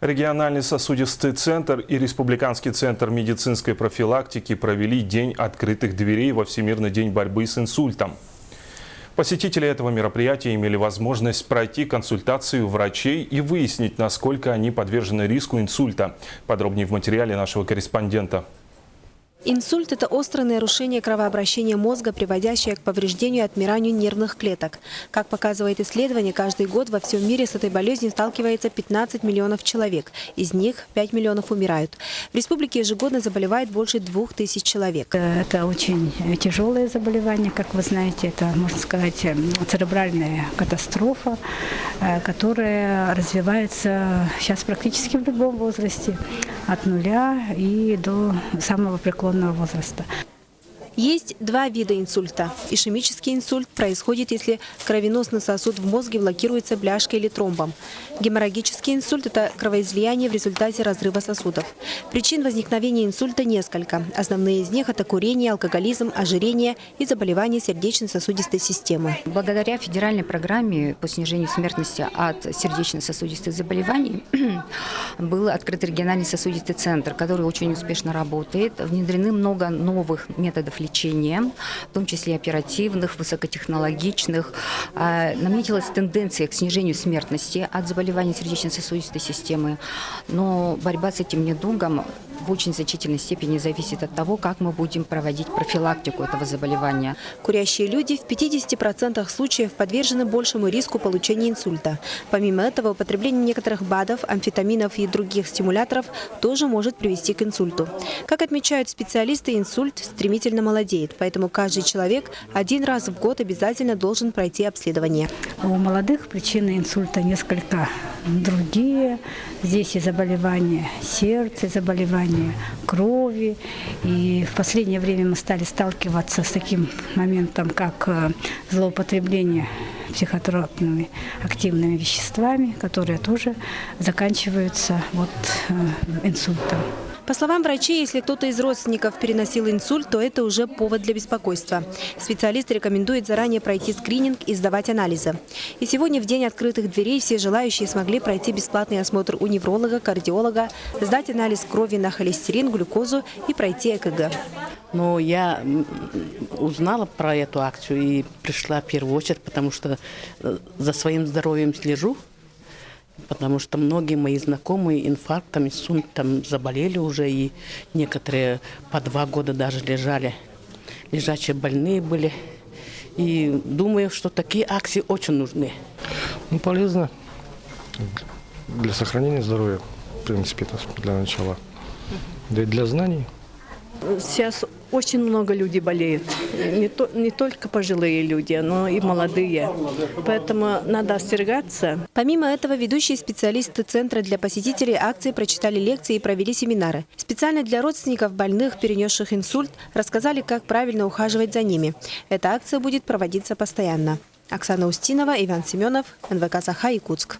Региональный сосудистый центр и Республиканский центр медицинской профилактики провели День открытых дверей во Всемирный день борьбы с инсультом. Посетители этого мероприятия имели возможность пройти консультацию врачей и выяснить, насколько они подвержены риску инсульта. Подробнее в материале нашего корреспондента. Инсульт – это острое нарушение кровообращения мозга, приводящее к повреждению и отмиранию нервных клеток. Как показывает исследование, каждый год во всем мире с этой болезнью сталкивается 15 миллионов человек. Из них 5 миллионов умирают. В республике ежегодно заболевает больше 2000 человек. Это очень тяжелое заболевание, как вы знаете. Это, можно сказать, церебральная катастрофа, которая развивается сейчас практически в любом возрасте. От 0 и до самого преклонного возраста. Есть два вида инсульта. Ишемический инсульт происходит, если кровеносный сосуд в мозге блокируется бляшкой или тромбом. Геморрагический инсульт – это кровоизлияние в результате разрыва сосудов. Причин возникновения инсульта несколько. Основные из них – это курение, алкоголизм, ожирение и заболевания сердечно-сосудистой системы. Благодаря федеральной программе по снижению смертности от сердечно-сосудистых заболеваний был открыт региональный сосудистый центр, который очень успешно работает. Внедрены много новых методов лечения, в том числе оперативных, высокотехнологичных. Наметилась тенденция к снижению смертности от заболеваний сердечно-сосудистой системы, но борьба с этим недугом в очень значительной степени зависит от того, как мы будем проводить профилактику этого заболевания. Курящие люди в 50% случаев подвержены большему риску получения инсульта. Помимо этого, употребление некоторых БАДов, амфетаминов и других стимуляторов тоже может привести к инсульту. Как отмечают специалисты, инсульт стремительно молодеет, поэтому каждый человек один раз в год обязательно должен пройти обследование. У молодых причины инсульта несколько другие. Здесь и заболевания сердца, и заболевания крови. И в последнее время мы стали сталкиваться с таким моментом, как злоупотребление психотропными активными веществами, которые тоже заканчиваются инсультом. По словам врачей, если кто-то из родственников переносил инсульт, то это уже повод для беспокойства. Специалист рекомендует заранее пройти скрининг и сдавать анализы. И сегодня, в день открытых дверей, все желающие смогли пройти бесплатный осмотр у невролога, кардиолога, сдать анализ крови на холестерин, глюкозу и пройти ЭКГ. Но я узнала про эту акцию и пришла в первую очередь, потому что за своим здоровьем слежу. Потому что многие мои знакомые инфарктом, инсультом заболели уже, и некоторые по 2 года даже лежачие больные были. И думаю, что такие акции очень нужны. Полезно для сохранения здоровья, в принципе, для начала. Да и для знаний. Сейчас очень много людей болеют. Не только пожилые люди, но и молодые. Поэтому надо остерегаться. Помимо этого, ведущие специалисты Центра для посетителей акции прочитали лекции и провели семинары. Специально для родственников больных, перенесших инсульт, рассказали, как правильно ухаживать за ними. Эта акция будет проводиться постоянно. Оксана Устинова, Иван Семенов, НВК «Саха», Якутск.